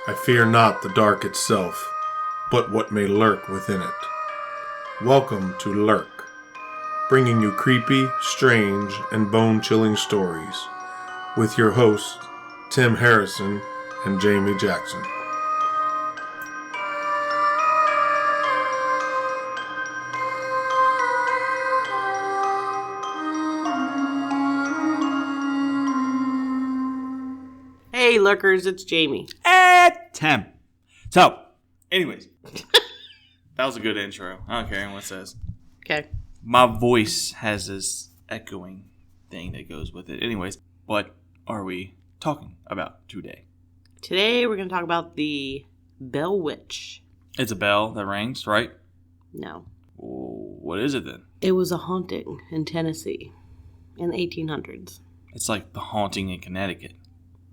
I fear not the dark itself, but what may lurk within it. Welcome to Lurk, bringing you creepy, strange, and bone-chilling stories, with your hosts, Tim Harrison and Jamie Jackson. Hey, Lurkers, it's Jamie. Tim. So, anyways. That was a good intro. I don't care anyone says. Okay. My voice has this echoing thing that goes with it. Anyways, what are we talking about today? Today, we're going to talk about the Bell Witch. It's a bell that rings, right? No. What is it then? It was a haunting in Tennessee in the 1800s. It's like the haunting in Connecticut.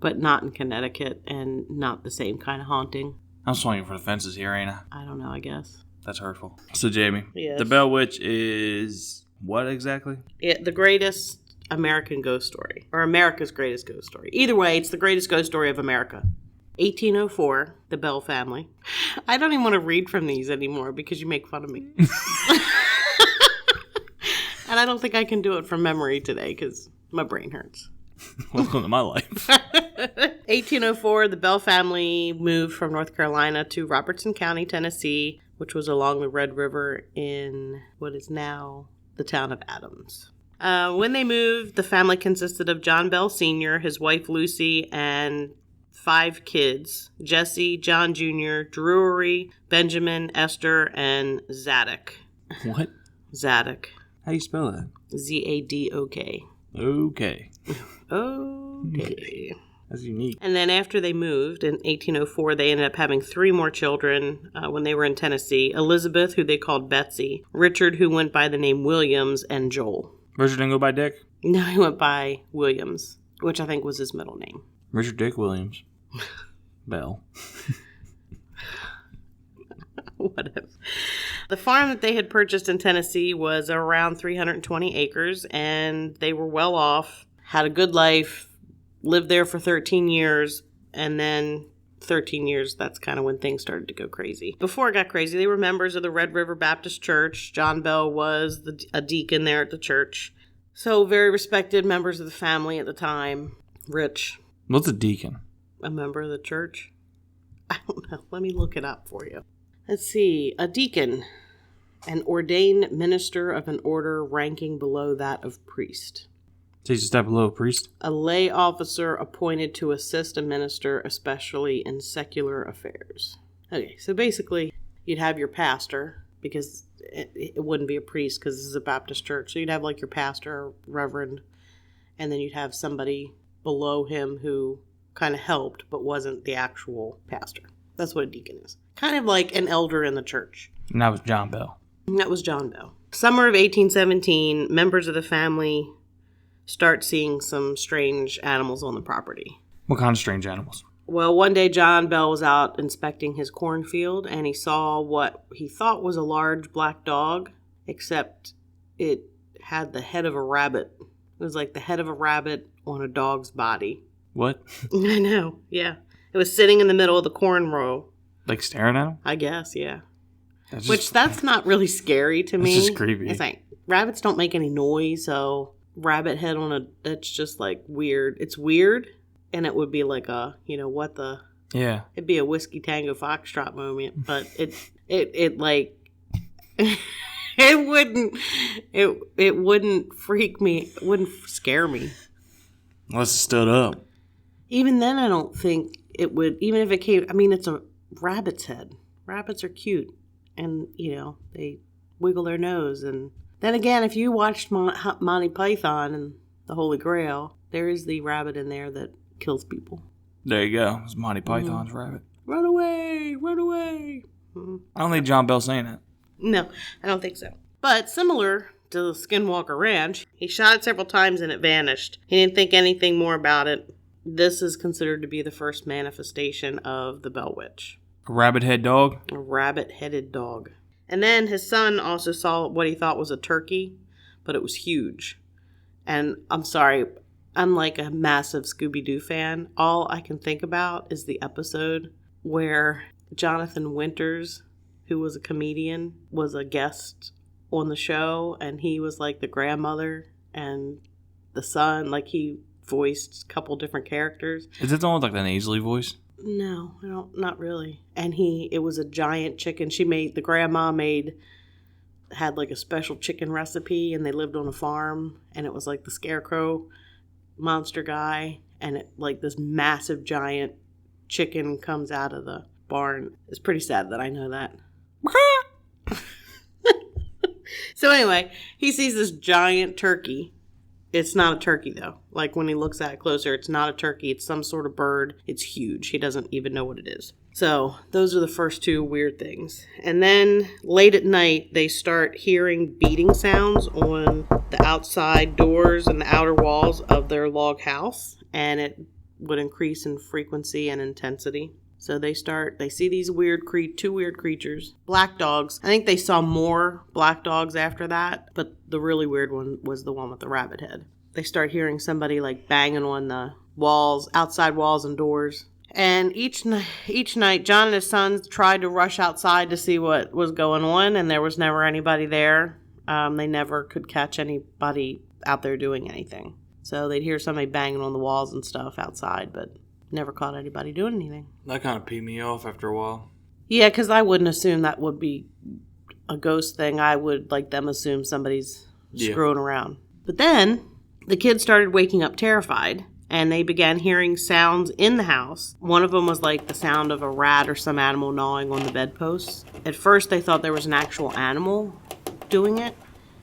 But not in Connecticut and not the same kind of haunting. I'm swinging for the fences here, ain't I? I don't know, I guess. That's hurtful. So, Jamie, Yes. the Bell Witch is what exactly? The greatest American ghost story. Or America's greatest ghost story. Either way, it's the greatest ghost story of America. 1804, the Bell family. I don't even want to read from these anymore because you make fun of me. And I don't think I can do it from memory today because my brain hurts. Welcome to my life. 1804, the Bell family moved from North Carolina to Robertson County, Tennessee, which was along the Red River in what is now the town of Adams. When they moved, the family consisted of John Bell Sr., his wife Lucy, and 5 kids: Jesse, John Jr., Drury, Benjamin, Esther, and Zadok. What? Zadok. How do you spell that? Zadok. Okay. Okay. That's unique. And then after they moved in 1804, they ended up having 3 more children when they were in Tennessee. Elizabeth, who they called Betsey, Richard, who went by the name Williams, and Joel. Richard didn't go by Dick? No, he went by Williams, which I think was his middle name. Richard Dick Williams. Bell. Whatever. The farm that they had purchased in Tennessee was around 320 acres, and they were well off, had a good life, lived there for 13 years, and then 13 years, that's kind of when things started to go crazy. Before it got crazy, they were members of the Red River Baptist Church. John Bell was a deacon there at the church. So very respected members of the family at the time. Rich. What's a deacon? A member of the church? I don't know. Let me look it up for you. Let's see. A deacon, an ordained minister of an order ranking below that of priest. So he's a step below a priest? A lay officer appointed to assist a minister, especially in secular affairs. Okay, so basically, you'd have your pastor, because it wouldn't be a priest because this is a Baptist church. So you'd have like your pastor, or reverend, and then you'd have somebody below him who kind of helped, but wasn't the actual pastor. That's what a deacon is. Kind of like an elder in the church. And that was John Bell. And that was John Bell. Summer of 1817, members of the family start seeing some strange animals on the property. What kind of strange animals? Well, one day John Bell was out inspecting his cornfield, and he saw what he thought was a large black dog, except it had the head of a rabbit. It was like the head of a rabbit on a dog's body. What? I know, yeah. It was sitting in the middle of the corn row. Like staring at him? I guess, yeah. That's not really scary to me. It's just creepy. It's like, rabbits don't make any noise, so rabbit head that's just like weird. It's weird, and it would be like a, what the... Yeah. It'd be a Whiskey Tango Foxtrot moment, but it like... it wouldn't freak me, it wouldn't scare me. Unless it stood up. Even then, I don't think it would, even if it came, it's a rabbit's head. Rabbits are cute, and, they wiggle their nose. And then again, if you watched Monty Python and the Holy Grail, there is the rabbit in there that kills people. There you go. It's Monty Python's rabbit. Run away! Run away! Mm-hmm. I don't think John Bell's saying that. No, I don't think so. But similar to the Skinwalker Ranch, he shot it several times and it vanished. He didn't think anything more about it. This is considered to be the first manifestation of the Bell Witch. A rabbit-head dog? A rabbit-headed dog. And then his son also saw what he thought was a turkey, but it was huge. And I'm sorry, I'm like a massive Scooby-Doo fan. All I can think about is the episode where Jonathan Winters, who was a comedian, was a guest on the show, and he was like the grandmother and the son. Like, he voiced a couple different characters. Is it the one with like the nasally voice? No, I don't. Not really. And it was a giant chicken. The grandma had like a special chicken recipe, and they lived on a farm, and it was like the scarecrow monster guy, and it like this massive giant chicken comes out of the barn. It's pretty sad that I know that. So anyway, he sees this giant turkey. It's not a turkey, though. Like, when he looks at it closer, it's not a turkey. It's some sort of bird. It's huge. He doesn't even know what it is. So those are the first two weird things. And then late at night, they start hearing beating sounds on the outside doors and the outer walls of their log house. And it would increase in frequency and intensity. So they see these two weird creatures. Black dogs. I think they saw more black dogs after that, but the really weird one was the one with the rabbit head. They start hearing somebody like banging on the walls, outside walls and doors. And each night, John and his sons tried to rush outside to see what was going on, and there was never anybody there. They never could catch anybody out there doing anything. So they'd hear somebody banging on the walls and stuff outside, but never caught anybody doing anything. That kind of peed me off after a while. Yeah, because I wouldn't assume that would be a ghost thing. I would like them assume somebody's screwing around. But then the kids started waking up terrified, and they began hearing sounds in the house. One of them was like the sound of a rat or some animal gnawing on the bedposts. At first, they thought there was an actual animal doing it,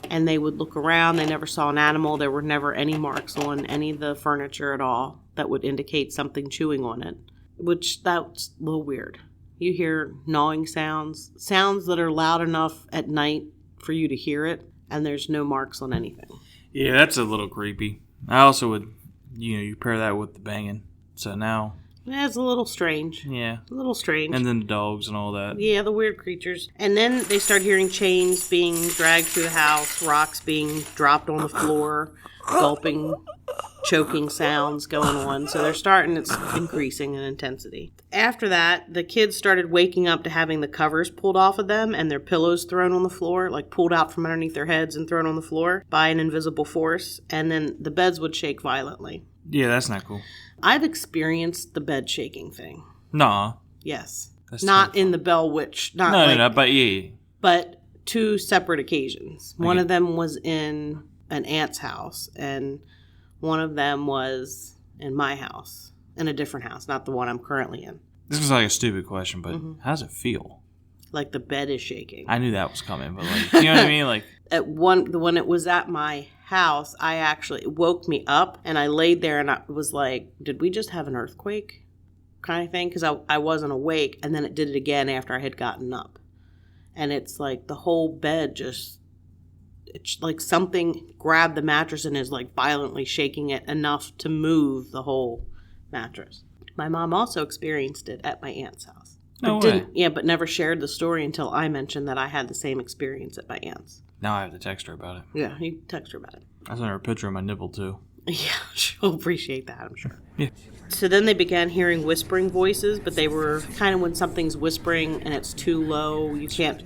and they would look around. They never saw an animal. There were never any marks on any of the furniture at all that would indicate something chewing on it, which that's a little weird. You hear gnawing sounds that are loud enough at night for you to hear it, and there's no marks on anything. Yeah, that's a little creepy. I also would, you pair that with the banging. So now... Yeah, it's a little strange. Yeah. A little strange. And then the dogs and all that. Yeah, the weird creatures. And then they start hearing chains being dragged through the house, rocks being dropped on the floor, gulping, choking sounds going on. So it's increasing in intensity. After that, the kids started waking up to having the covers pulled off of them and their pillows thrown on the floor, like pulled out from underneath their heads and thrown on the floor by an invisible force. And then the beds would shake violently. Yeah, that's not cool. I've experienced the bed shaking thing. Nah. Yes. That's not terrifying. in the Bell Witch. No, but yeah. But two separate occasions. Okay. One of them was in an aunt's house, and one of them was in my house, in a different house, not the one I'm currently in. This was like a stupid question, but how does it feel? Like the bed is shaking. I knew that was coming, but like, you know what I mean? Like, when it was at my house, it woke me up, and I laid there, and I was like, did we just have an earthquake kind of thing? Because I wasn't awake, and then it did it again after I had gotten up. And it's like the whole bed it's like something grabbed the mattress and is like violently shaking it enough to move the whole mattress. My mom also experienced it at my aunt's house. No way. But never shared the story until I mentioned that I had the same experience at my aunt's. now I have to text her about it. Yeah, you text her about it. I sent her a picture of my nipple, too. Yeah, she'll appreciate that, I'm sure. Yeah. So then they began hearing whispering voices, but they were kind of when something's whispering and it's too low, you can't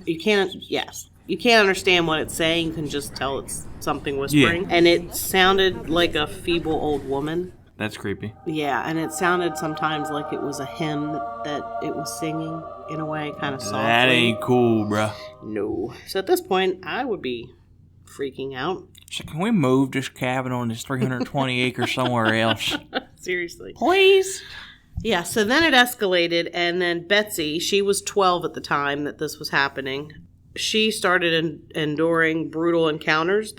understand what it's saying. You can just tell it's something whispering. Yeah. And it sounded like a feeble old woman. That's creepy. Yeah, and it sounded sometimes like it was a hymn that it was singing in a way, kind of softly. That ain't cool, bruh. No. So at this point, I would be freaking out. So can we move this cabin on this 320 acres somewhere else? Seriously. Please? Yeah, so then it escalated, and then Betsey, she was 12 at the time that this was happening. She started enduring brutal encounters.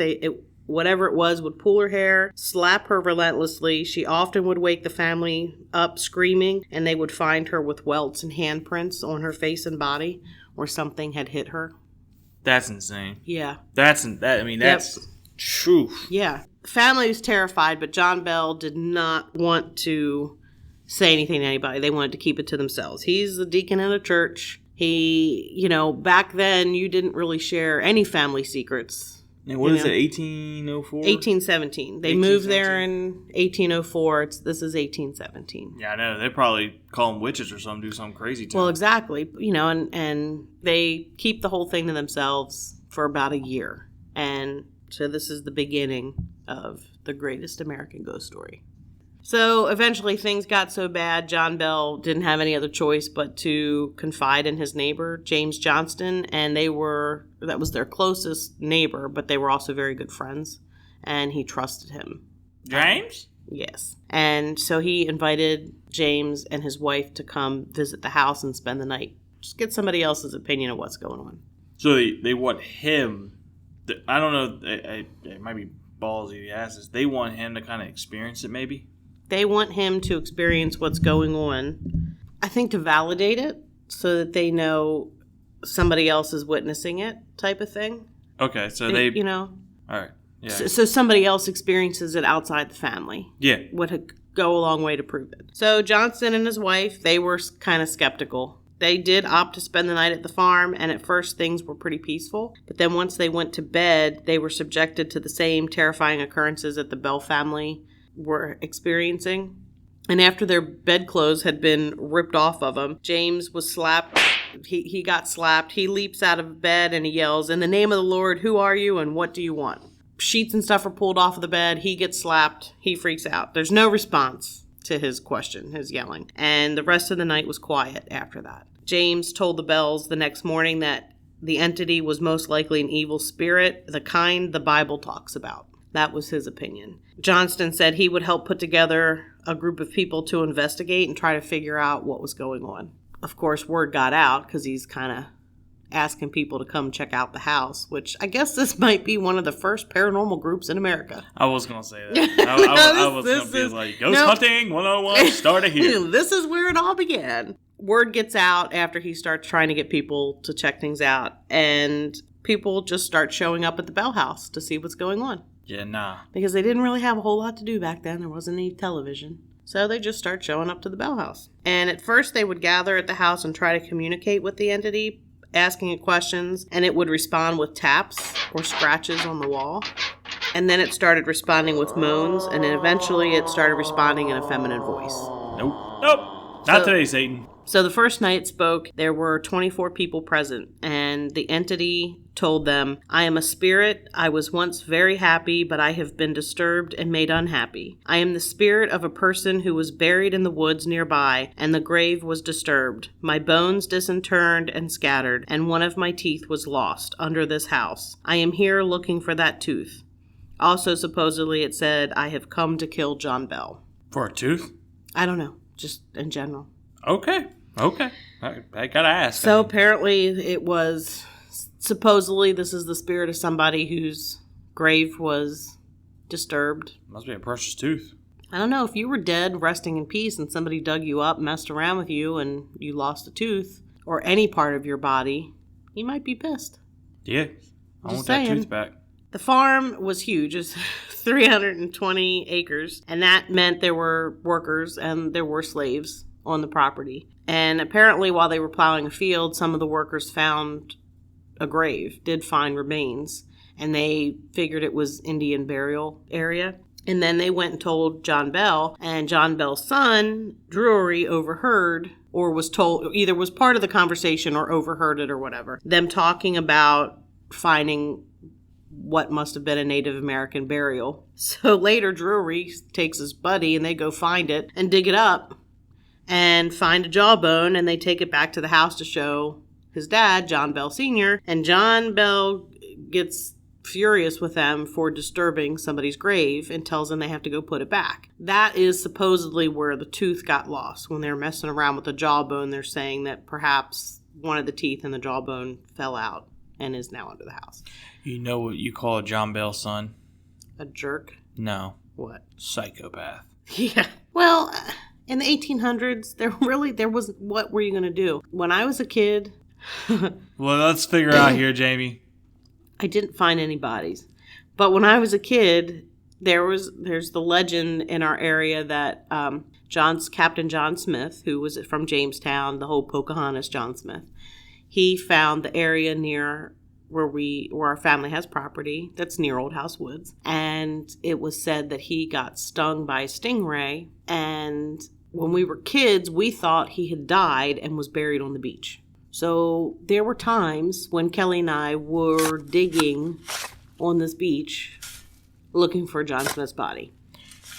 Whatever it was would pull her hair, slap her relentlessly. She often would wake the family up screaming, and they would find her with welts and handprints on her face and body where something had hit her. That's insane. Yeah. That's true. Yeah. The family was terrified, but John Bell did not want to say anything to anybody. They wanted to keep it to themselves. He's the deacon in a church. He, back then you didn't really share any family secrets And what is it, 1804? 1817. They moved there in 1804. This is 1817. Yeah, I know. They probably call them witches or something, do something crazy to Well, them. exactly. And they keep the whole thing to themselves for about a year. And so this is the beginning of the greatest American ghost story. So eventually things got so bad, John Bell didn't have any other choice but to confide in his neighbor, James Johnston, and that was their closest neighbor, but they were also very good friends, and he trusted him. James? Yes. And so he invited James and his wife to come visit the house and spend the night. Just get somebody else's opinion of what's going on. So they want him, I don't know, it might be ballsy to ask this, they want him to kind of experience it maybe? They want him to experience what's going on, I think, to validate it so that they know somebody else is witnessing it type of thing. Okay, so all right, yeah. So somebody else experiences it outside the family. Yeah. Would go a long way to prove it. So Johnston and his wife, they were kind of skeptical. They did opt to spend the night at the farm, and at first things were pretty peaceful. But then once they went to bed, they were subjected to the same terrifying occurrences that the Bell family were experiencing. And after their bedclothes had been ripped off of them, James was slapped. He got slapped. He leaps out of bed and he yells, "In the name of the Lord, who are you and what do you want?" Sheets and stuff are pulled off of the bed. He gets slapped. He freaks out. There's no response to his question, his yelling. And the rest of the night was quiet after that. James told the Bells the next morning that the entity was most likely an evil spirit, the kind the Bible talks about. That was his opinion. Johnston said he would help put together a group of people to investigate and try to figure out what was going on. Of course, word got out because he's kind of asking people to come check out the house, which I guess this might be one of the first paranormal groups in America. I was going to say that. I was going to be like, Ghost Hunting 101 started here. This is where it all began. Word gets out after he starts trying to get people to check things out, and people just start showing up at the Bell house to see what's going on. Yeah, nah. Because they didn't really have a whole lot to do back then. There wasn't any television. So they just start showing up to the Bell house. And at first they would gather at the house and try to communicate with the entity, asking it questions, and it would respond with taps or scratches on the wall. And then it started responding with moans, and then eventually it started responding in a feminine voice. Nope. Not today, Satan. So the first night it spoke, there were 24 people present, and the entity told them, "I am a spirit. I was once very happy, but I have been disturbed and made unhappy. I am the spirit of a person who was buried in the woods nearby, and the grave was disturbed. My bones disinterred and scattered, and one of my teeth was lost under this house. I am here looking for that tooth." Also, supposedly it said, "I have come to kill John Bell." For a tooth? I don't know, just in general. Okay. I gotta ask. So apparently it was, supposedly this is the spirit of somebody whose grave was disturbed. Must be a precious tooth. I don't know, if you were dead, resting in peace, and somebody dug you up, messed around with you, and you lost a tooth, or any part of your body, you might be pissed. Yeah. I want saying. that tooth back. The farm was huge. It was 320 acres, and that meant there were workers and there were slaves on the property. And apparently while they were plowing a field, some of the workers found a grave, did find remains, and they figured it was Indian burial area. And then they went and told John Bell, and John Bell's son, Drury, overheard, or was told, either was part of the conversation or overheard it or whatever, them talking about finding what must have been a Native American burial. So later Drury takes his buddy and they go find it and dig it up and find a jawbone, and they take it back to the house to show his dad, John Bell Sr., and John Bell gets furious with them for disturbing somebody's grave and tells them they have to go put it back. That is supposedly where the tooth got lost. When they're messing around with the jawbone, they're saying that perhaps one of the teeth in the jawbone fell out and is now under the house. You know what you call a John Bell son? A jerk? No. What? Psychopath. Yeah. Well, in the 1800s, there was, what were you going to do? When I was a kid... Well, let's figure out here, Jamie. I didn't find any bodies. But when I was a kid, there's the legend in our area that Captain John Smith, who was from Jamestown, the whole Pocahontas John Smith, he found the area near where our family has property that's near Old House Woods. And it was said that he got stung by a stingray. And when we were kids, we thought he had died and was buried on the beach. So there were times when Kelly and I were digging on this beach looking for John Smith's body.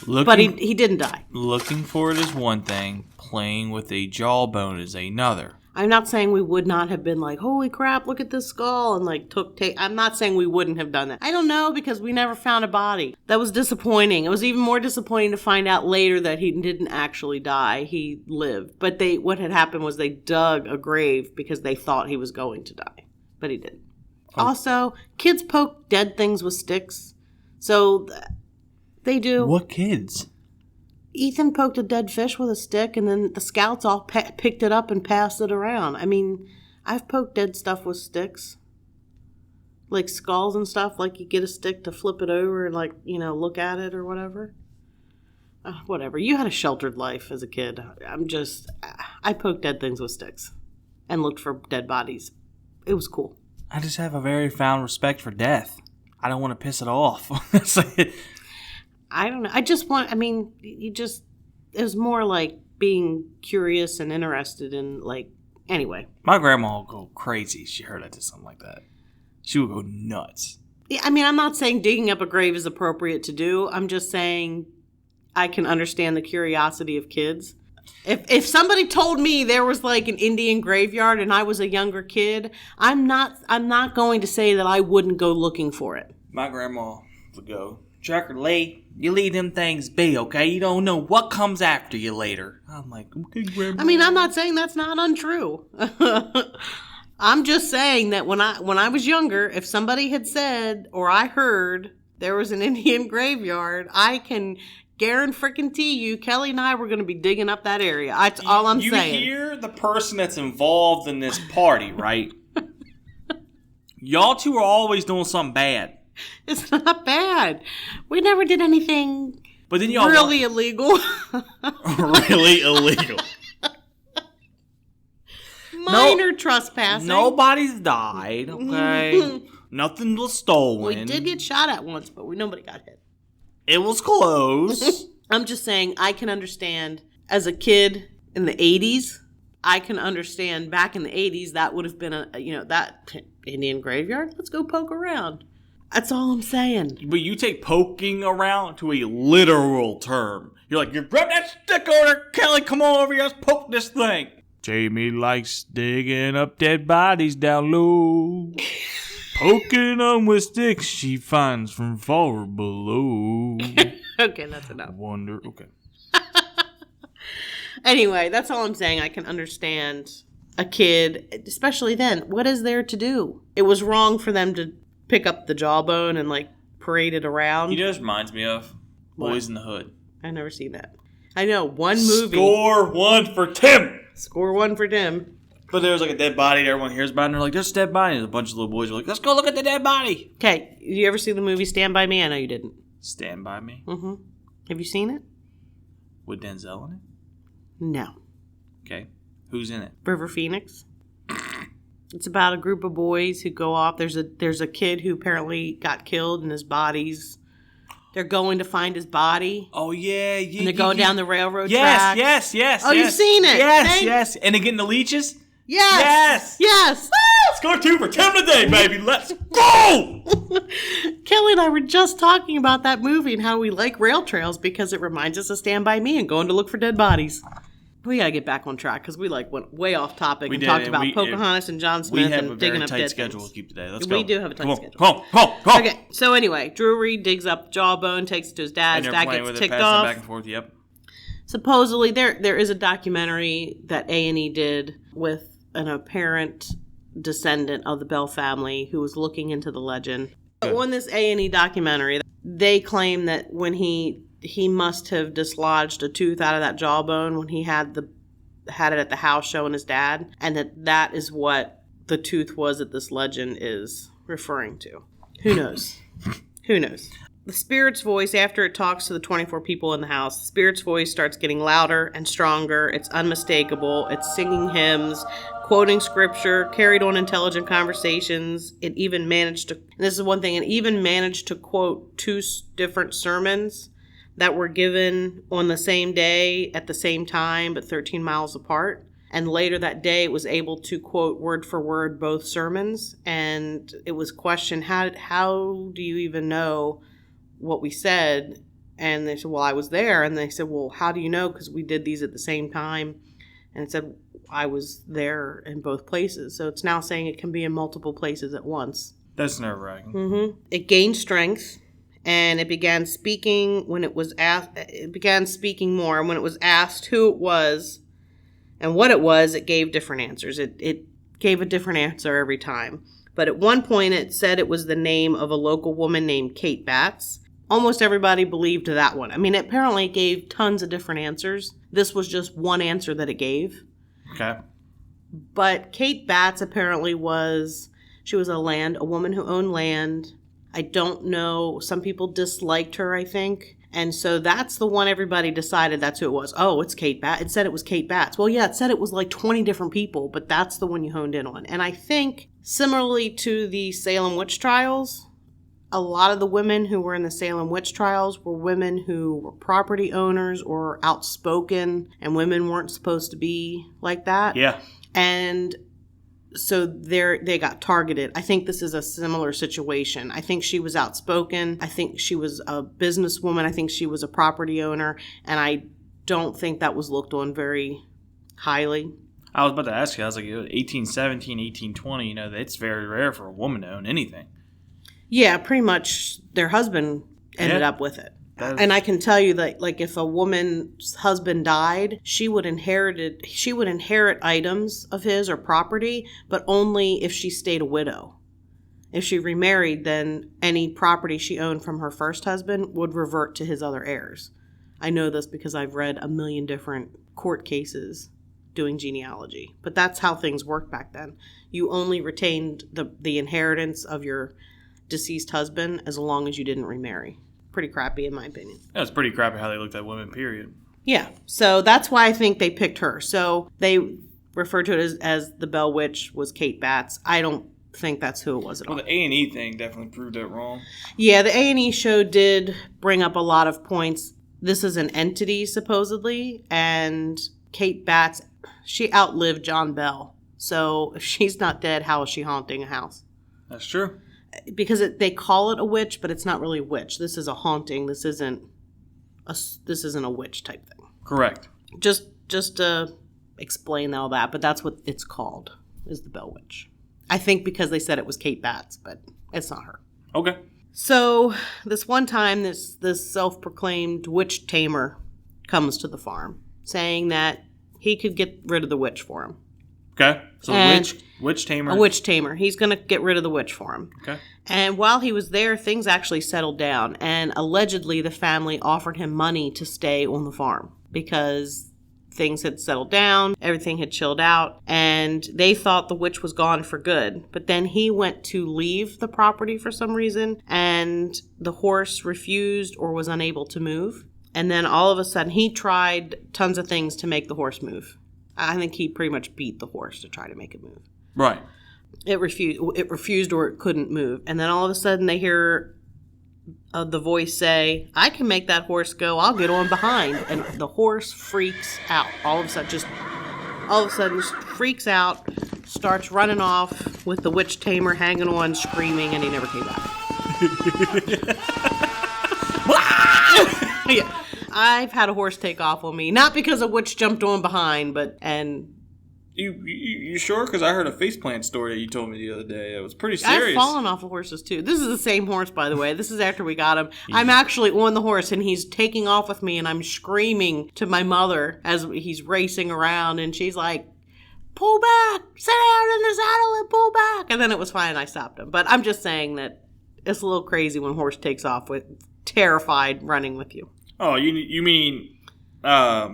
But he didn't die. Looking for it is one thing. Playing with a jawbone is another. I'm not saying we would not have been like, holy crap, look at this skull, and like I'm not saying we wouldn't have done that. I don't know, because we never found a body. That was disappointing. It was even more disappointing to find out later that he didn't actually die. He lived. But what had happened was they dug a grave because they thought he was going to die. But he didn't. Oh. Also, kids poke dead things with sticks. So they do. What kids? Ethan poked a dead fish with a stick, and then the scouts all picked it up and passed it around. I mean, I've poked dead stuff with sticks. Like skulls and stuff. Like you get a stick to flip it over and look at it or whatever. Whatever. You had a sheltered life as a kid. I poked dead things with sticks and looked for dead bodies. It was cool. I just have a very found respect for death. I don't want to piss it off. I don't know. It was more like being curious and interested in, anyway. My grandma will go crazy. She heard I did something like that. She would go nuts. Yeah, I'm not saying digging up a grave is appropriate to do. I'm just saying I can understand the curiosity of kids. If somebody told me there was an Indian graveyard and I was a younger kid, I'm not going to say that I wouldn't go looking for it. My grandma would go, Trucker Lee, you leave them things be, okay? You don't know what comes after you later. I'm like, okay, Grandma. I'm not saying that's not untrue. I'm just saying that when I was younger, if somebody had said or I heard there was an Indian graveyard, I can guarantee you, Kelly and I were going to be digging up that area. That's all I'm saying. You hear the person that's involved in this party, right? Y'all two are always doing something bad. It's not bad. We never did anything but then y'all really illegal. Really illegal. Minor trespassing. Nobody's died, okay? Nothing was stolen. We did get shot at once, but nobody got hit. It was close. I'm just saying, I can understand as a kid in the 80s, I can understand back in the 80s that would have been that Indian graveyard. Let's go poke around. That's all I'm saying. But you take poking around to a literal term. You're like, you grab that stick over there, Kelly, come on over here, let's poke this thing. Jamie likes digging up dead bodies down low. Poking them with sticks she finds from far below. Okay, that's enough. Okay. Anyway, that's all I'm saying. I can understand a kid, especially then. What is there to do? It was wrong for them to pick up the jawbone and parade it around. You know what this reminds me of? Boys in the Hood. I've never seen that. I know, one movie. Score one for Tim. Score one for Tim. But there was a dead body that everyone hears about, and they're like, there's a dead body. And a bunch of little boys are like, let's go look at the dead body. Okay, you ever see the movie Stand By Me? I know you didn't. Stand By Me? Mm-hmm. Have you seen it? With Denzel in it? No. Okay. Who's in it? River Phoenix. It's about a group of boys who go off. There's a kid who apparently got killed, and his body's... They're going to find his body. Oh, yeah. And they're going down the railroad track. Yes. Oh, you've seen it? Yes. And they're getting the leeches? Yes. Score 2 for Tim today, baby. Let's go! Kelly and I were just talking about that movie and how we like rail trails because it reminds us of Stand By Me and going to look for dead bodies. We got to get back on track because we went way off topic and talked about Pocahontas and John Smith and digging up dead things. We have a very tight schedule to keep today. Let's go. We do have a tight schedule. Come on. Okay, so anyway, Drury digs up Jawbone, takes it to his dad. His dad gets ticked off. Back and forth, yep. Supposedly, there is a documentary that A&E did with an apparent descendant of the Bell family who was looking into the legend. Good. On this A&E documentary, they claim that when he must have dislodged a tooth out of that jawbone when he had it at the house showing his dad, and that is what the tooth was that this legend is referring to. Who knows? Who knows? the spirit's voice, after it talks to the 24 people in the house, the spirit's voice starts getting louder and stronger. It's unmistakable. It's singing hymns, quoting scripture, carried on intelligent conversations. It even managed to, and this is one thing, it even managed to quote 2 different sermons that were given on the same day at the same time, but 13 miles apart. And later that day, it was able to quote word for word both sermons. And it was questioned, how do you even know what we said? And they said, well, I was there. And they said, well, how do you know? Because we did these at the same time. And it said, I was there in both places. So it's now saying it can be in multiple places at once. That's nerve-wracking. Mm-hmm. It gained strength, and it began speaking when it was asked. It began speaking more. And when it was asked who it was and what it was, it gave different answers. It gave a different answer every time. But at one point, it said it was the name of a local woman named Kate Batts. Almost everybody believed that one. I mean, it apparently gave tons of different answers. This was just one answer that it gave. Okay. But Kate Batts apparently she was a woman who owned land. I don't know. Some people disliked her, I think. And so that's the one everybody decided that's who it was. Oh, it's Kate Batts. It said it was Kate Batts. Well, yeah, it said it was like 20 different people, but that's the one you honed in on. And I think, similarly to the Salem witch trials, a lot of the women who were in the Salem witch trials were women who were property owners or outspoken, and women weren't supposed to be like that. Yeah. And so they got targeted. I think this is a similar situation. I think she was outspoken. I think she was a businesswoman. I think she was a property owner. And I don't think that was looked on very highly. I was about to ask you, I was like, 1817, 1820, it's very rare for a woman to own anything. Yeah, pretty much their husband ended up with it. And I can tell you that, like, if a woman's husband died, she would inherit items of his or property, but only if she stayed a widow. If she remarried, then any property she owned from her first husband would revert to his other heirs. I know this because I've read a million different court cases doing genealogy. But that's how things worked back then. You only retained the inheritance of your deceased husband as long as you didn't remarry. Pretty crappy in my opinion. That's pretty crappy how they looked at women, period. Yeah, so that's why I think they picked her. So they referred to it as the Bell Witch was Kate Batts. I don't think that's who it was at all. Well, the A&E thing definitely proved that wrong. Yeah, the A&E show did bring up a lot of points. This is an entity, supposedly, and Kate Batts, she outlived John Bell. So if she's not dead, how is she haunting a house? That's true. Because they call it a witch, but it's not really a witch. This is a haunting. This isn't a witch type thing. Correct. Just to explain all that, but that's what it's called, is the Bell Witch. I think because they said it was Kate Batts, but it's not her. Okay. So this one time, this self-proclaimed witch tamer comes to the farm, saying that he could get rid of the witch for him. Okay. So the witch tamer. A witch tamer. He's going to get rid of the witch for him. Okay. And while he was there, things actually settled down. And allegedly, the family offered him money to stay on the farm because things had settled down, everything had chilled out, and they thought the witch was gone for good. But then he went to leave the property for some reason, and the horse refused or was unable to move. And then all of a sudden, he tried tons of things to make the horse move. I think he pretty much beat the horse to try to make it move. Right. It refused or it couldn't move. And then all of a sudden they hear the voice say, I can make that horse go. I'll get on behind. And the horse freaks out. All of a sudden just freaks out, starts running off with the witch tamer hanging on, screaming, and he never came back. Yeah. I've had a horse take off on me, not because a witch jumped on behind, and you sure? Because I heard a faceplant story that you told me the other day. It was pretty serious. I've fallen off of horses too. This is the same horse, by the way. This is after we got him. I'm actually on the horse, and he's taking off with me, and I'm screaming to my mother as he's racing around, and she's like, "Pull back! Sit down in the saddle and pull back!" And then it was fine. I stopped him. But I'm just saying that it's a little crazy when a horse takes off with terrified running with you. Oh, you mean a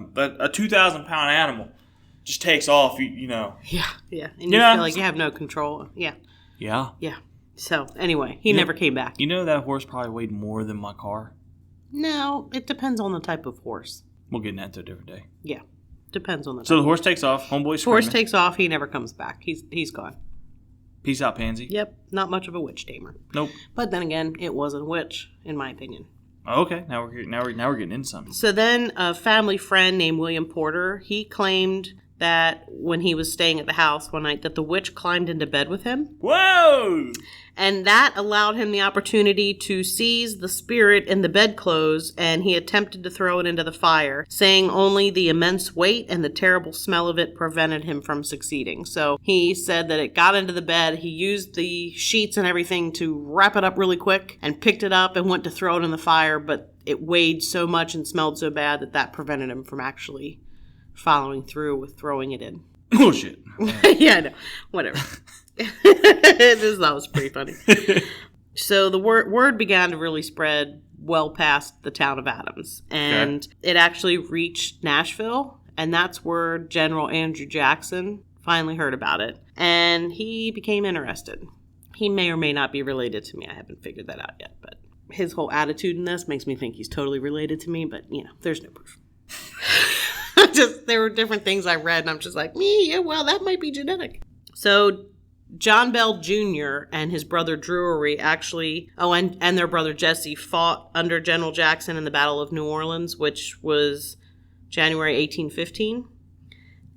2,000-pound animal just takes off, you know. Yeah. And you feel like you have no control. Yeah. Yeah. Yeah. So, anyway, he never came back. You know that horse probably weighed more than my car? No, it depends on the type of horse. We'll get into that a different day. Yeah, depends on the type. So the horse takes off. Homeboy's screaming. Horse takes off. He never comes back. He's gone. Peace out, Pansy. Yep, not much of a witch tamer. Nope. But then again, it wasn't a witch, in my opinion. Okay, now we're getting into something. So then a family friend named William Porter, he claimed that when he was staying at the house one night that the witch climbed into bed with him. Whoa! And that allowed him the opportunity to seize the spirit in the bedclothes, and he attempted to throw it into the fire, saying only the immense weight and the terrible smell of it prevented him from succeeding. So he said that it got into the bed, he used the sheets and everything to wrap it up really quick, and picked it up and went to throw it in the fire, but it weighed so much and smelled so bad that prevented him from actually following through with throwing it in. Bullshit. Yeah, I know. Whatever. That was pretty funny. So the word began to really spread well past the town of Adams. And It actually reached Nashville. And that's where General Andrew Jackson finally heard about it. And he became interested. He may or may not be related to me. I haven't figured that out yet. But his whole attitude in this makes me think he's totally related to me. But, there's no proof. There were different things I read. And I'm just like, yeah, well, that might be genetic. So John Bell Jr. and his brother Drury actually, and their brother Jesse fought under General Jackson in the Battle of New Orleans, which was January 1815.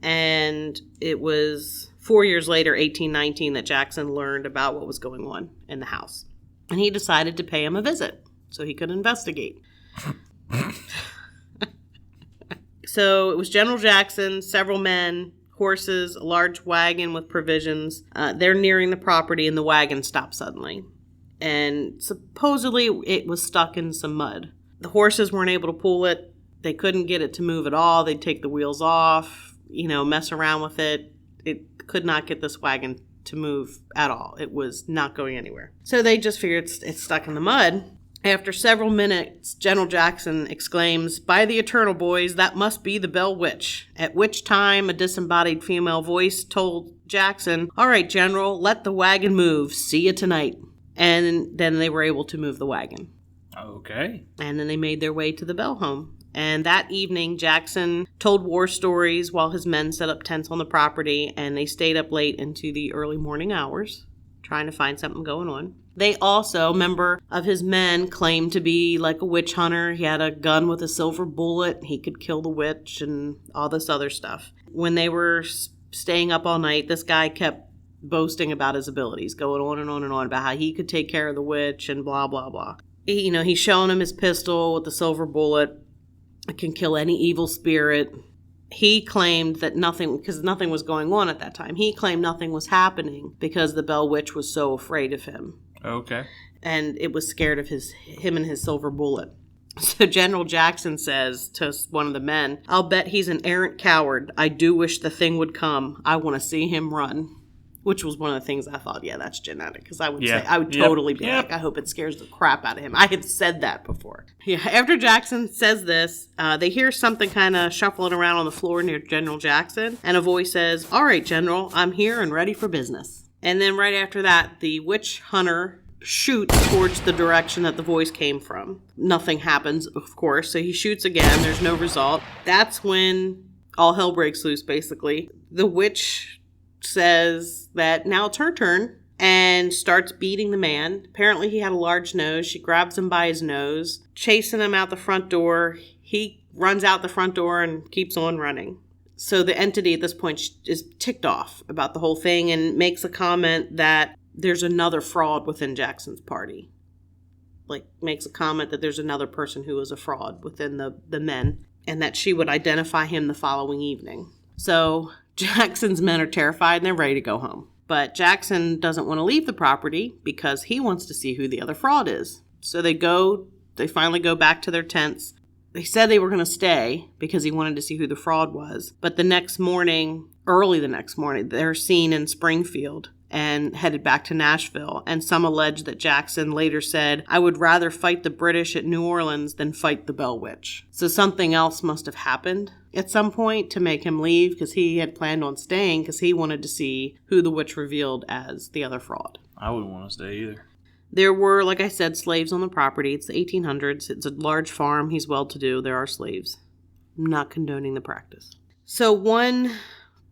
And it was 4 years later, 1819, that Jackson learned about what was going on in the house. And he decided to pay him a visit so he could investigate. So it was General Jackson, several men, horses, a large wagon with provisions. They're nearing the property and the wagon stopped suddenly. And supposedly it was stuck in some mud. The horses weren't able to pull it. They couldn't get it to move at all. They'd take the wheels off, mess around with it. It could not get this wagon to move at all. It was not going anywhere. So they just figured it's stuck in the mud. After several minutes, General Jackson exclaims, "By the eternal, boys, that must be the Bell Witch." At which time, a disembodied female voice told Jackson, "All right, General, let the wagon move. See you tonight." And then they were able to move the wagon. Okay. And then they made their way to the Bell home. And that evening, Jackson told war stories while his men set up tents on the property, and they stayed up late into the early morning hours trying to find something going on. They also, a member of his men claimed to be like a witch hunter. He had a gun with a silver bullet. He could kill the witch and all this other stuff. When they were staying up all night, this guy kept boasting about his abilities, going on and on and on about how he could take care of the witch and blah, blah, blah. He's showing him his pistol with the silver bullet. It can kill any evil spirit. He claimed that because nothing was going on at that time. He claimed nothing was happening because the Bell Witch was so afraid of him. Okay. And it was scared of him and his silver bullet. So General Jackson says to one of the men, "I'll bet he's an arrant coward. I do wish the thing would come. I want to see him run." Which was one of the things I thought, yeah, that's genetic. Because I would totally be like, I hope it scares the crap out of him. I had said that before. Yeah. After Jackson says this, they hear something kind of shuffling around on the floor near General Jackson. And a voice says, "All right, General, I'm here and ready for business." And then right after that, the witch hunter shoots towards the direction that the voice came from. Nothing happens, of course. So he shoots again. There's no result. That's when all hell breaks loose, basically. The witch says that now it's her turn and starts beating the man. Apparently he had a large nose. She grabs him by his nose, chasing him out the front door. He runs out the front door and keeps on running. So the entity at this point is ticked off about the whole thing and makes a comment that there's another fraud within Jackson's party. Makes a comment that there's another person who is a fraud within the men and that she would identify him the following evening. So Jackson's men are terrified and they're ready to go home. But Jackson doesn't want to leave the property because he wants to see who the other fraud is. So they finally go back to their tents. They said they were going to stay because he wanted to see who the fraud was. But early the next morning, they're seen in Springfield and headed back to Nashville. And some allege that Jackson later said, "I would rather fight the British at New Orleans than fight the Bell Witch." So something else must have happened at some point to make him leave because he had planned on staying because he wanted to see who the witch revealed as the other fraud. I wouldn't want to stay either. There were, like I said, slaves on the property. It's the 1800s. It's a large farm. He's well-to-do. There are slaves. I'm not condoning the practice. So one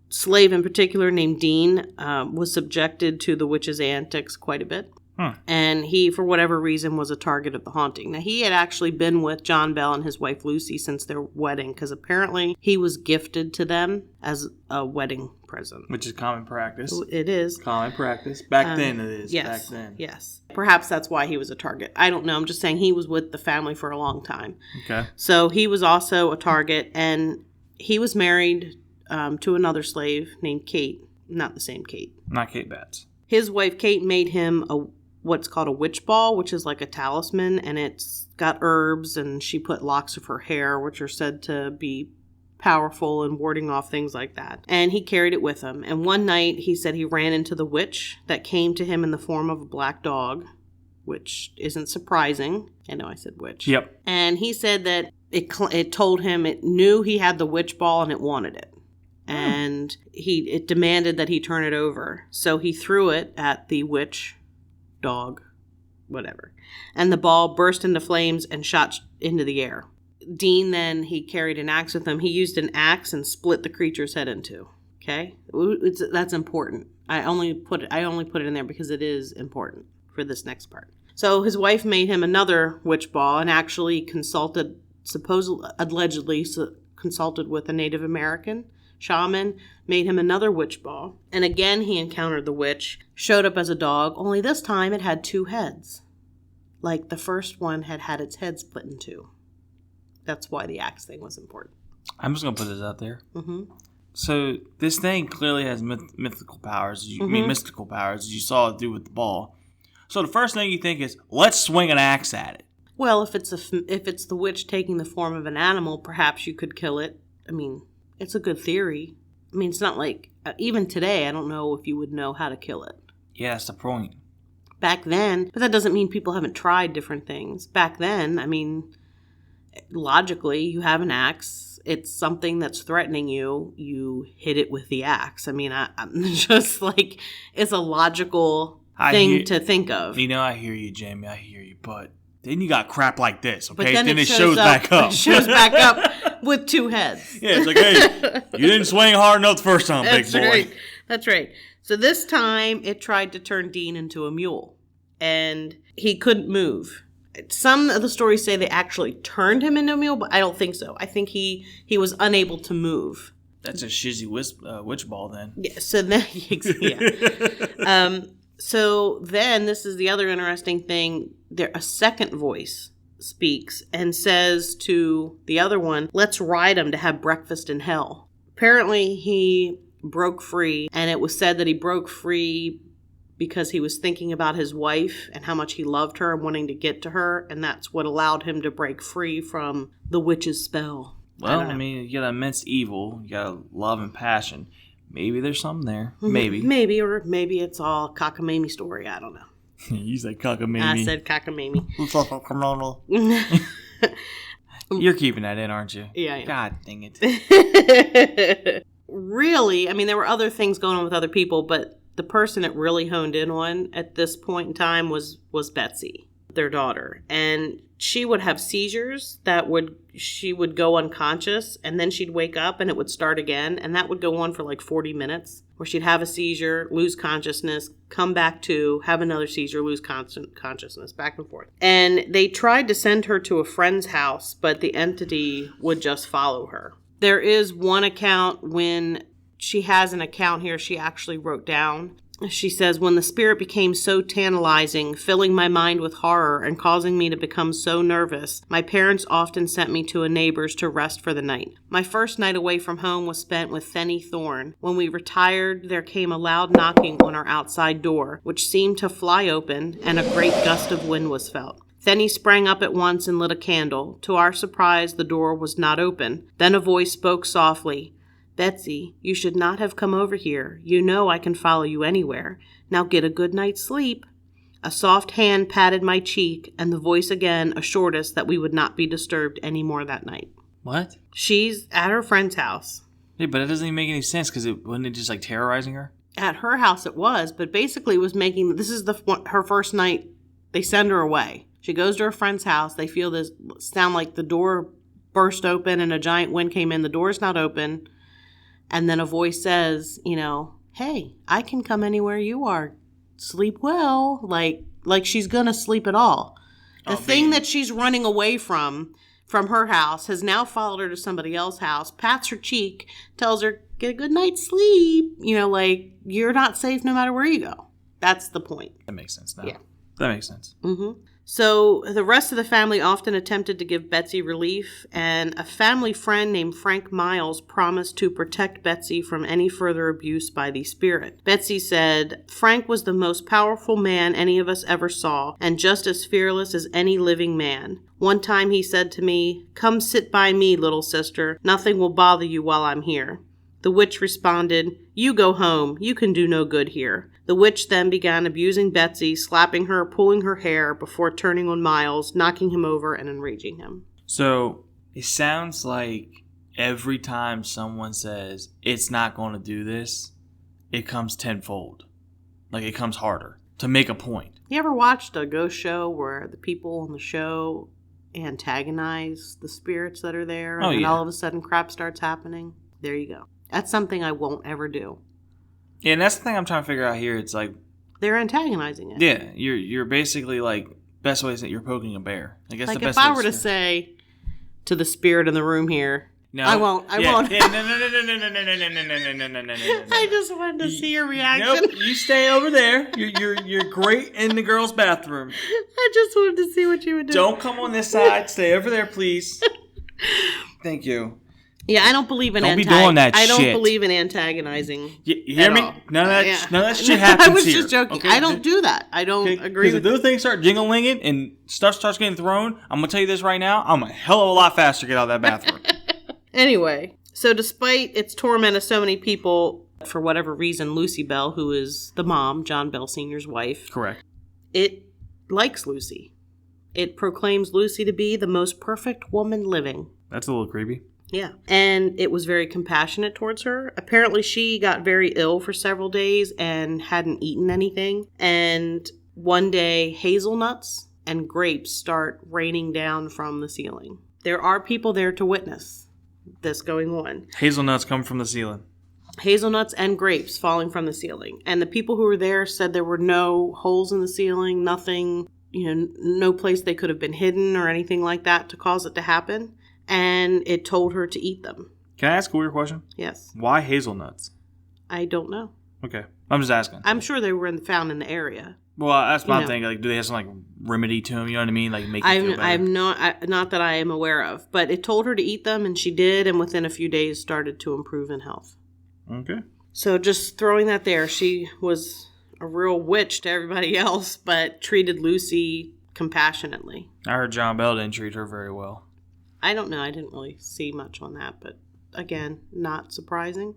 slave in particular named Dean was subjected to the witch's antics quite a bit. And he, for whatever reason, was a target of the haunting. Now, he had actually been with John Bell and his wife Lucy since their wedding, because apparently he was gifted to them as a wedding present. Which is common practice. It is. Common practice. Back then it is. Yes. Back then. Yes. Perhaps that's why he was a target. I don't know. I'm just saying he was with the family for a long time. Okay. So he was also a target, and he was married to another slave named Kate. Not the same Kate. Not Kate Betts. His wife Kate made him what's called a witch ball, which is like a talisman, and it's got herbs, and she put locks of her hair, which are said to be powerful and warding off things like that. And he carried it with him. And one night, he said he ran into the witch that came to him in the form of a black dog, which isn't surprising. I know I said witch. Yep. And he said that it told him it knew he had the witch ball and it wanted it. And it demanded that he turn it over. So he threw it at the witch dog, whatever. And the ball burst into flames and shot into the air. Dean then, he carried an axe with him. He used an axe and split the creature's head in two. Okay? That's important. I only put it in there because it is important for this next part. So his wife made him another witch ball and actually allegedly consulted with a Native American shaman, made him another witch ball. And again, he encountered the witch, showed up as a dog, only this time it had two heads. Like the first one had its head split in two. That's why the axe thing was important. I'm just going to put this out there. Mm-hmm. So this thing clearly has mythical powers. Mystical powers, as you saw it do with the ball. So the first thing you think is, let's swing an axe at it. Well, if it's the witch taking the form of an animal, perhaps you could kill it. I mean, it's a good theory. I mean, it's not like, even today, I don't know if you would know how to kill it. Yeah, that's the point. Back then, but that doesn't mean people haven't tried different things. Back then, I mean, logically, you have an axe. It's something that's threatening you. You hit it with the axe. I mean, I'm just like, it's a logical thing to think of. You know, I hear you, Jamie. I hear you. But then you got crap like this, okay? But then it shows back up. It shows back up with two heads. Yeah, it's like, hey, you didn't swing hard enough the first time, big boy. Right. That's right. So this time, it tried to turn Dean into a mule. And he couldn't move. Some of the stories say they actually turned him into a mule, but I don't think so. I think he was unable to move. That's a shizzy witch ball then. Yeah, so then, yeah. So then, this is the other interesting thing. A second voice speaks and says to the other one, let's ride him to have breakfast in hell. Apparently, he broke free, and it was said that he broke free because he was thinking about his wife and how much he loved her and wanting to get to her, and that's what allowed him to break free from the witch's spell. Well, I mean, you got immense evil, you got love and passion. Maybe there's something there. Maybe. Maybe, or maybe it's all cockamamie story. I don't know. You said cockamamie. I said cockamamie. You're keeping that in, aren't you? Yeah, I am. God dang it. Really, I mean, there were other things going on with other people, but the person it really honed in on at this point in time was Betsey, their daughter. And she would have seizures she would go unconscious, and then she'd wake up and it would start again. And that would go on for like 40 minutes, where she'd have a seizure, lose consciousness, come back to, have another seizure, lose consciousness, back and forth. And they tried to send her to a friend's house, but the entity would just follow her. There is one account when she has an account here she actually wrote down. She says, when the spirit became so tantalizing, filling my mind with horror and causing me to become so nervous, my parents often sent me to a neighbor's to rest for the night. My first night away from home was spent with Thenny Thorne. When we retired, there came a loud knocking on our outside door, which seemed to fly open, and a great gust of wind was felt. Thenny sprang up at once and lit a candle. To our surprise, the door was not open. Then a voice spoke softly. Betsey, you should not have come over here. You know I can follow you anywhere. Now get a good night's sleep. A soft hand patted my cheek, and the voice again assured us that we would not be disturbed any more that night. What? She's at her friend's house. Yeah, but it doesn't even make any sense, because wasn't it just like terrorizing her? At her house it was, but basically it was this is her first night. They send her away. She goes to her friend's house. They feel this sound like the door burst open and a giant wind came in. The door's not open. And then a voice says, hey, I can come anywhere you are. Sleep well. Like she's going to sleep at all. The thing that she's running away from her house has now followed her to somebody else's house, pats her cheek, tells her, get a good night's sleep. You're not safe no matter where you go. That's the point. That makes sense now. Yeah. That makes sense. Mm-hmm. So the rest of the family often attempted to give Betsey relief, and a family friend named Frank Miles promised to protect Betsey from any further abuse by the spirit. Betsey said, Frank was the most powerful man any of us ever saw, and just as fearless as any living man. One time he said to me, come sit by me, little sister. Nothing will bother you while I'm here. The witch responded, you go home. You can do no good here. The witch then began abusing Betsey, slapping her, pulling her hair, before turning on Miles, knocking him over, and enraging him. So, it sounds like every time someone says, it's not going to do this, it comes tenfold. Like, it comes harder to make a point. You ever watched a ghost show where the people on the show antagonize the spirits that are there, and then all of a sudden crap starts happening? There you go. That's something I won't ever do. Yeah, and that's the thing I'm trying to figure out here. It's like they're antagonizing it. Yeah, you're basically like best way is that you're poking a bear. I guess like the best if I way were to say to the spirit in the room here, no, I won't. I won't. Yeah, no. I just wanted to see your reaction. Nope, you stay over there. You're great in the girls' bathroom. I just wanted to see what you would do. Don't come on this side. Stay over there, please. Thank you. Yeah, I don't believe in Don't be doing that I don't shit. believe in antagonizing. You hear me? All. None of that shit happens I was here. just joking. Okay? I don't do that. I don't agree with Because if those things start jingling and stuff starts getting thrown, I'm going to tell you this right now, I'm a hell of a lot faster to get out of that bathroom. Anyway, so despite its torment of so many people, for whatever reason, Lucy Bell, who is the mom, John Bell Sr.'s wife. Correct. It likes Lucy. It proclaims Lucy to be the most perfect woman living. That's a little creepy. Yeah. And it was very compassionate towards her. Apparently she got very ill for several days and hadn't eaten anything. And one day, hazelnuts and grapes start raining down from the ceiling. There are people there to witness this going on. Hazelnuts come from the ceiling. Hazelnuts and grapes falling from the ceiling. And the people who were there said there were no holes in the ceiling, nothing, no place they could have been hidden or anything like that to cause it to happen. And it told her to eat them. Can I ask a weird question? Yes. Why hazelnuts? I don't know. Okay. I'm just asking. I'm sure they were found in the area. Well, that's what I'm thinking. Like, do they have some remedy to them? You know what I mean? Like make you feel better. I'm not that I am aware of, but it told her to eat them, and she did, and within a few days started to improve in health. Okay. So just throwing that there, she was a real witch to everybody else, but treated Lucy compassionately. I heard John Bell didn't treat her very well. I don't know. I didn't really see much on that, but again, not surprising.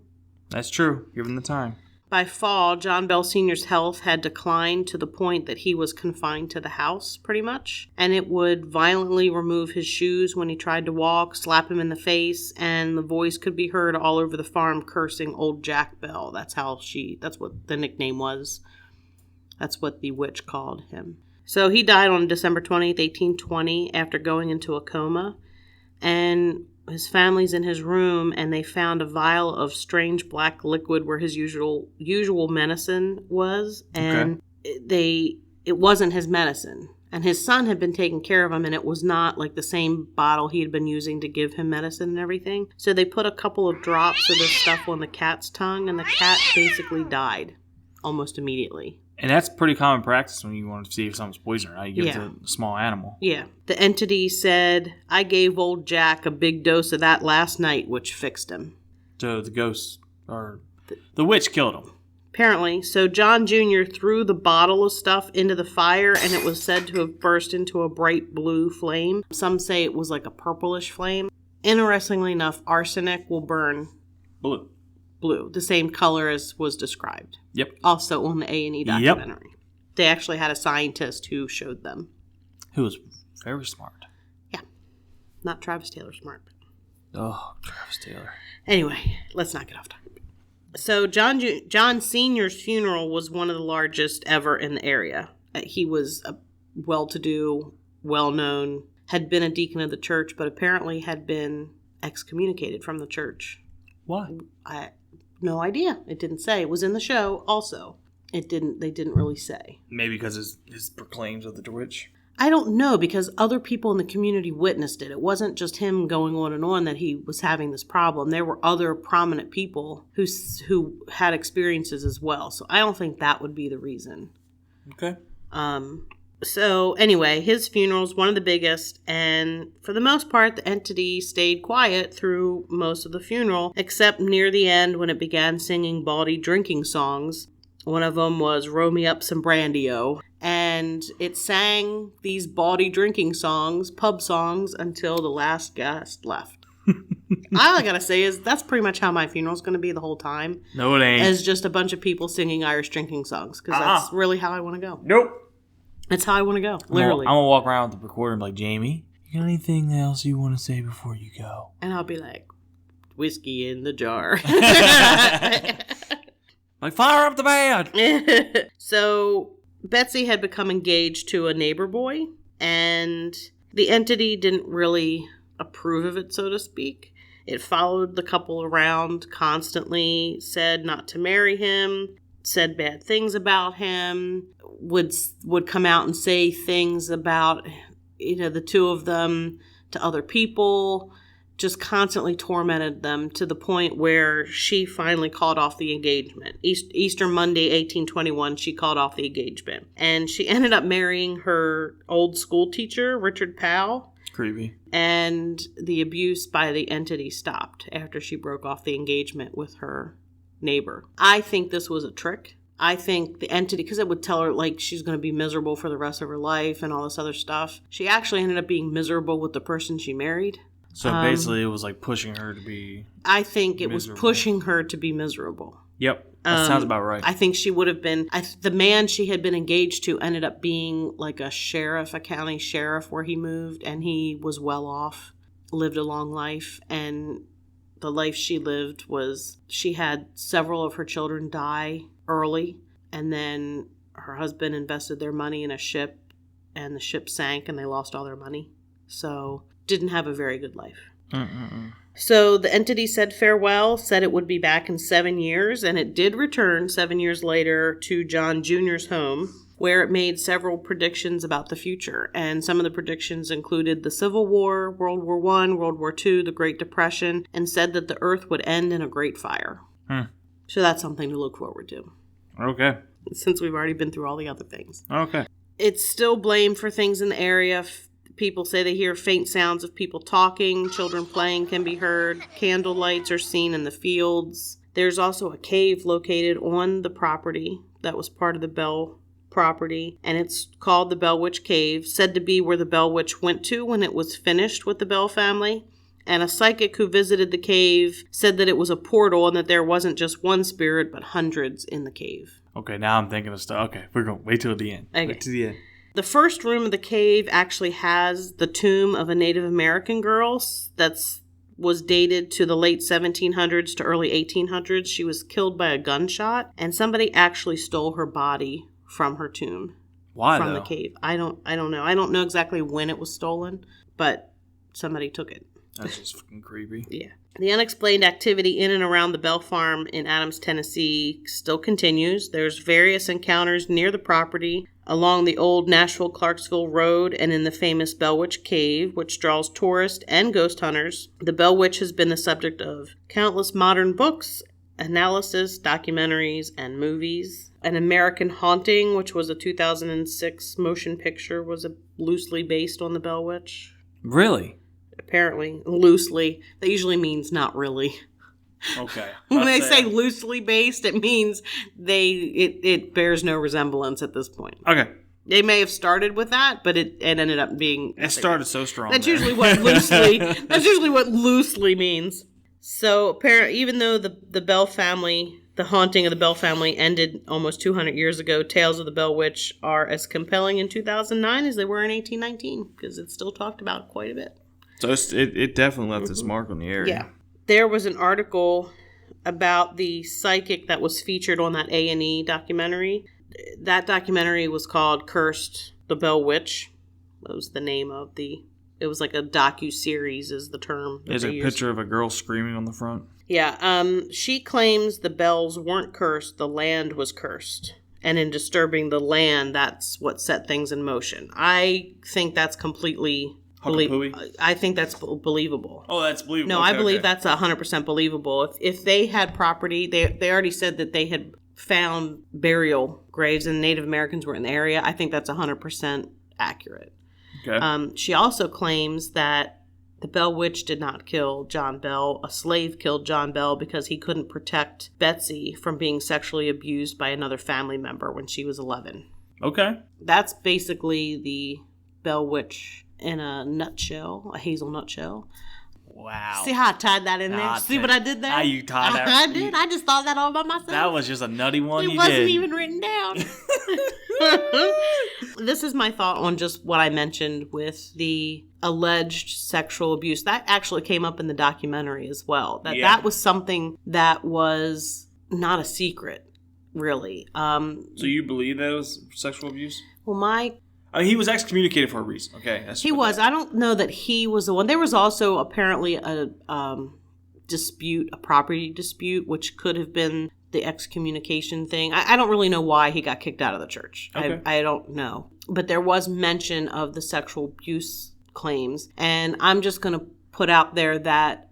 That's true, given the time. By fall, John Bell Sr.'s health had declined to the point that he was confined to the house, pretty much. And it would violently remove his shoes when he tried to walk, slap him in the face, and the voice could be heard all over the farm cursing old Jack Bell. That's what the nickname was. That's what the witch called him. So he died on December 20th, 1820, after going into a coma. And his family's in his room, and they found a vial of strange black liquid where his usual medicine was, and it wasn't his medicine. And his son had been taking care of him, and it was not like the same bottle he had been using to give him medicine and everything. So they put a couple of drops of this stuff on the cat's tongue, and the cat basically died almost immediately. And that's pretty common practice when you want to see if something's poison or not. You give it to a small animal. Yeah. The entity said, I gave old Jack a big dose of that last night, which fixed him. So the ghost, or the witch killed him. Apparently. So John Jr. threw the bottle of stuff into the fire, and it was said to have burst into a bright blue flame. Some say it was like a purplish flame. Interestingly enough, arsenic will burn blue, the same color as was described. Yep. Also on the A&E documentary. Yep. They actually had a scientist who showed them. Who was very smart. Yeah. Not Travis Taylor smart. Oh, Travis Taylor. Anyway, let's not get off topic. So John Sr.'s funeral was one of the largest ever in the area. He was a well-to-do, well-known, had been a deacon of the church, but apparently had been excommunicated from the church. Why? No idea. It didn't say. It was in the show also. They didn't really say. Maybe because his proclaims of the witch? I don't know, because other people in the community witnessed it. It wasn't just him going on and on that he was having this problem. There were other prominent people who had experiences as well. So I don't think that would be the reason. Okay. So anyway, his funeral's one of the biggest, and for the most part, the entity stayed quiet through most of the funeral, except near the end when it began singing bawdy drinking songs. One of them was Roll Me Up Some Brandy-O, and it sang these bawdy drinking songs, pub songs, until the last guest left. All I gotta say is that's pretty much how my funeral's gonna be the whole time. No, it ain't. As just a bunch of people singing Irish drinking songs, because that's really how I want to go. Nope. That's how I want to go, literally. I'm gonna walk around with the recorder and be like, Jamie, you got anything else you want to say before you go? And I'll be like, whiskey in the jar. Like, fire up the band! So, Betsey had become engaged to a neighbor boy, and the entity didn't really approve of it, so to speak. It followed the couple around constantly, said not to marry him, said bad things about him, would come out and say things about, the two of them to other people, just constantly tormented them to the point where she finally called off the engagement. Easter Monday, 1821, she called off the engagement. And she ended up marrying her old school teacher, Richard Powell. Creepy. And the abuse by the entity stopped after she broke off the engagement with her neighbor. I think this was a trick. I think the entity, because it would tell her like she's going to be miserable for the rest of her life and all this other stuff. She actually ended up being miserable with the person she married. So basically it was like pushing her to be I think it miserable. was pushing her to be miserable. Yep. That sounds about right. I think she would have been, the man she had been engaged to ended up being like a county sheriff where he moved, and he was well off, lived a long life, and the life she lived was, she had several of her children die early, and then her husband invested their money in a ship, and the ship sank, and they lost all their money. So, didn't have a very good life. So the entity said farewell, said it would be back in 7 years, and it did return 7 years later to John Jr.'s home, where it made several predictions about the future. And some of the predictions included the Civil War, World War I, World War II, the Great Depression, and said that the earth would end in a great fire. So that's something to look forward to. Okay. Since we've already been through all the other things. Okay. It's still blamed for things in the area. People say they hear faint sounds of people talking. Children playing can be heard. Candle lights are seen in the fields. There's also a cave located on the property that was part of the Bell property, and it's called the Bell Witch Cave, said to be where the Bell Witch went to when it was finished with the Bell family. And a psychic who visited the cave said that it was a portal and that there wasn't just one spirit, but hundreds in the cave. Okay, now I'm thinking of stuff. Okay, we're going to wait till the end. Okay. Wait till the end. The first room of the cave actually has the tomb of a Native American girl was dated to the late 1700s to early 1800s. She was killed by a gunshot, and somebody actually stole her body from her tomb. Why, from though? the cave. I don't know. I don't know exactly when it was stolen, but somebody took it. That's just fucking creepy. Yeah. The unexplained activity in and around the Bell Farm in Adams, Tennessee still continues. There's various encounters near the property, along the old Nashville-Clarksville Road, and in the famous Bell Witch Cave, which draws tourists and ghost hunters. The Bell Witch has been the subject of countless modern books, analysis, documentaries, and movies. An American Haunting, which was a 2006 motion picture, was loosely based on the Bell Witch. Really? Apparently. Loosely. That usually means not really. Okay. When they say loosely based, it means it bears no resemblance at this point. Okay. They may have started with that, but it ended up being... It started so strong. That's usually what loosely means. So apparently, even though the Bell family, the haunting of the Bell family ended almost 200 years ago, tales of the Bell Witch are as compelling in 2009 as they were in 1819, because it's still talked about quite a bit. So it definitely left its mark on the area. Yeah. There was an article about the psychic that was featured on that A&E documentary. That documentary was called Cursed, the Bell Witch. That was the name of it was like a docu-series is the term. There's a picture of a girl screaming on the front. Yeah, she claims the bells weren't cursed, the land was cursed. And in disturbing the land, that's what set things in motion. I think that's completely... I think that's believable. Oh, that's believable. No, I believe that's 100% believable. If they had property, they already said that they had found burial graves and Native Americans were in the area. I think that's 100% accurate. Okay. She also claims that the Bell Witch did not kill John Bell. A slave killed John Bell because he couldn't protect Betsey from being sexually abused by another family member when she was 11. Okay. That's basically the Bell Witch in a nutshell, a hazelnut shell. Wow. See how I tied that in there? See what I did there? How you tied that? I did. I just thought that all by myself. That was just a nutty one It wasn't even written down. This is my thought on just what I mentioned with the alleged sexual abuse. That actually came up in the documentary as well. That was something that was not a secret, really. So you believe that it was sexual abuse? Well, he was excommunicated for a reason. Okay. He was. I don't know that he was the one. There was also apparently a property dispute, which could have been the excommunication thing. I don't really know why he got kicked out of the church. Okay. I don't know. But there was mention of the sexual abuse claims. And I'm just going to put out there that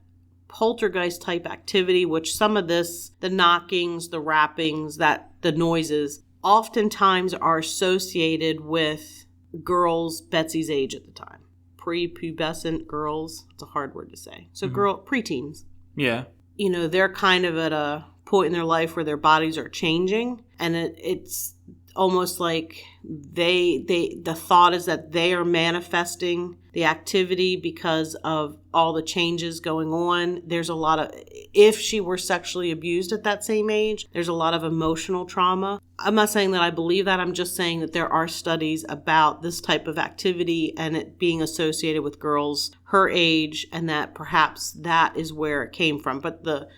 poltergeist type activity, which some of this, the knockings, the rappings, the noises, oftentimes are associated with girls Betsey's age at the time. Prepubescent girls. It's a hard word to say. So preteens. Yeah. They're kind of at a point in their life where their bodies are changing, and it's almost like the thought is that they are manifesting the activity because of all the changes going on. There's a lot of, if she were sexually abused at that same age, there's a lot of emotional trauma. I'm not saying that I believe that. I'm just saying that there are studies about this type of activity and it being associated with girls her age, and that perhaps that is where it came from. But the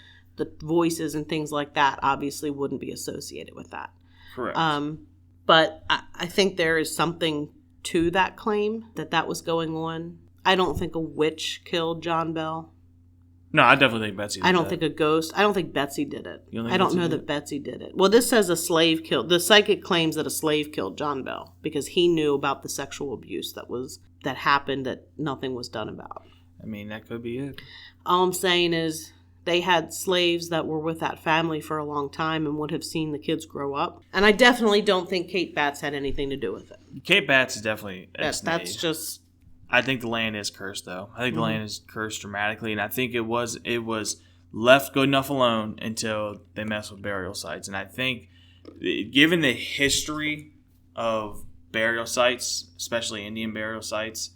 voices and things like that obviously wouldn't be associated with that. Correct. But I think there is something to that claim that was going on. I don't think a witch killed John Bell. No, I definitely think Betsey did I don't think a ghost. I don't think Betsey did it. I don't know that Betsey did it. Well, this says a slave killed. The psychic claims that a slave killed John Bell because he knew about the sexual abuse that happened that nothing was done about. I mean, that could be it. All I'm saying is they had slaves that were with that family for a long time and would have seen the kids grow up. And I definitely don't think Kate Batts had anything to do with it. Kate Batts is definitely that's just... I think the land is cursed, though. I think the land is cursed dramatically, and I think it was left good enough alone until they messed with burial sites. And I think, given the history of burial sites, especially Indian burial sites,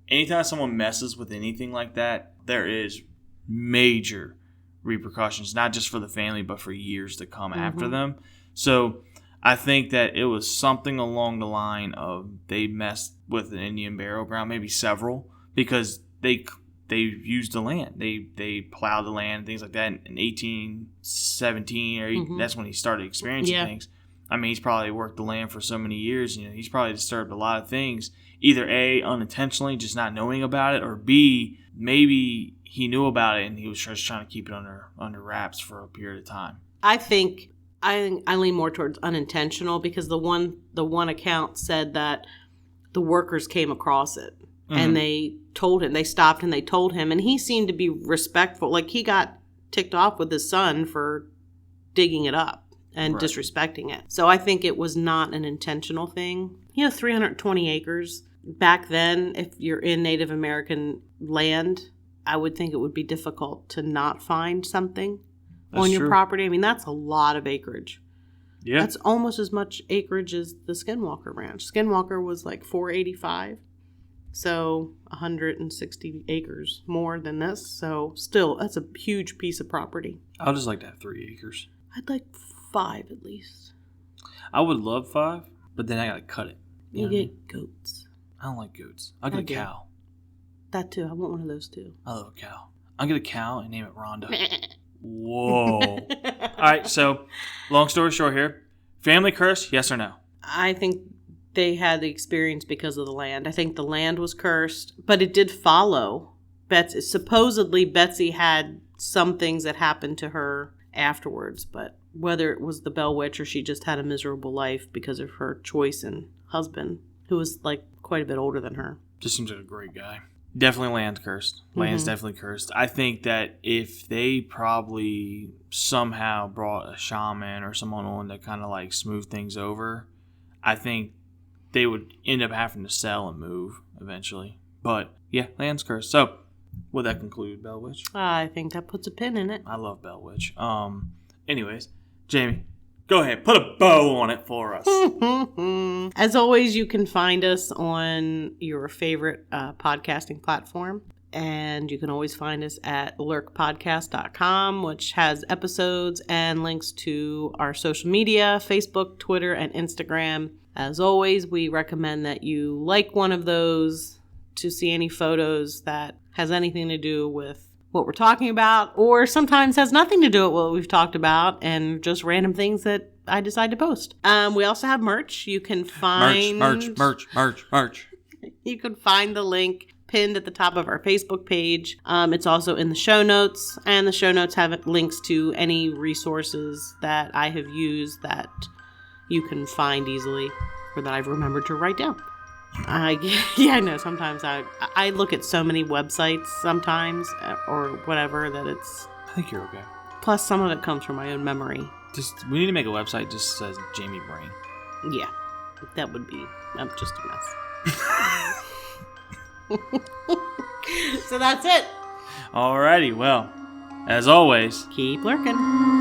anytime someone messes with anything like that, there is major repercussions, not just for the family, but for years to come after them. So I think that it was something along the line of they messed with an Indian burial ground, maybe several, because they used the land. They plowed the land and things like that in 1817, or that's when he started experiencing things. I mean, he's probably worked the land for so many years. He's probably disturbed a lot of things, either A, unintentionally, just not knowing about it, or B, maybe he knew about it and he was just trying to keep it under wraps for a period of time. I think I lean more towards unintentional because the one account said that the workers came across it and they told him, they stopped and they told him, and he seemed to be respectful. Like he got ticked off with his son for digging it up and disrespecting it. So I think it was not an intentional thing. 320 acres. Back then, if you're in Native American land, I would think it would be difficult to not find something on your property. I mean, that's a lot of acreage. Yeah. That's almost as much acreage as the Skinwalker Ranch. Skinwalker was like 485. So 160 acres more than this. So still, that's a huge piece of property. I'd just like to have 3 acres. I'd like 5 at least. I would love 5, but then I got to cut it. You get goats. I don't like goats. I'll get a cow. That too. I want one of those too. I love a cow. I'll get a cow and name it Rhonda. Whoa. All right, so long story short here. Family curse, yes or no? I think they had the experience because of the land. I think the land was cursed, but it did follow Betsey. Supposedly, Betsey had some things that happened to her afterwards, but whether it was the Bell Witch or she just had a miserable life because of her choice in husband, who was like quite a bit older than her. Just seems like a great guy. Definitely land cursed. Land's definitely cursed. I think that if they probably somehow brought a shaman or someone on to kind of like smooth things over, I think they would end up having to sell and move eventually. But yeah, land's cursed. So would that conclude Bell Witch? I think that puts a pin in it. I love Bell Witch. Anyways, Jamie, go ahead, put a bow on it for us. As always, you can find us on your favorite podcasting platform. And you can always find us at lurkpodcast.com, which has episodes and links to our social media, Facebook, Twitter, and Instagram. As always, we recommend that you like one of those to see any photos that has anything to do with what we're talking about, or sometimes has nothing to do with what we've talked about and just random things that I decide to post. We also have merch. You can find merch. You can find the link pinned at the top of our Facebook page. It's also in the show notes, and the show notes have links to any resources that I have used that you can find easily or that I've remembered to write down. I know. Sometimes I look at so many websites sometimes or whatever that it's... I think you're okay. Plus, some of it comes from my own memory. We need to make a website that just says Jamie Brain. Yeah, that would be just a mess. So that's it. Alrighty, well, as always, Keep lurking.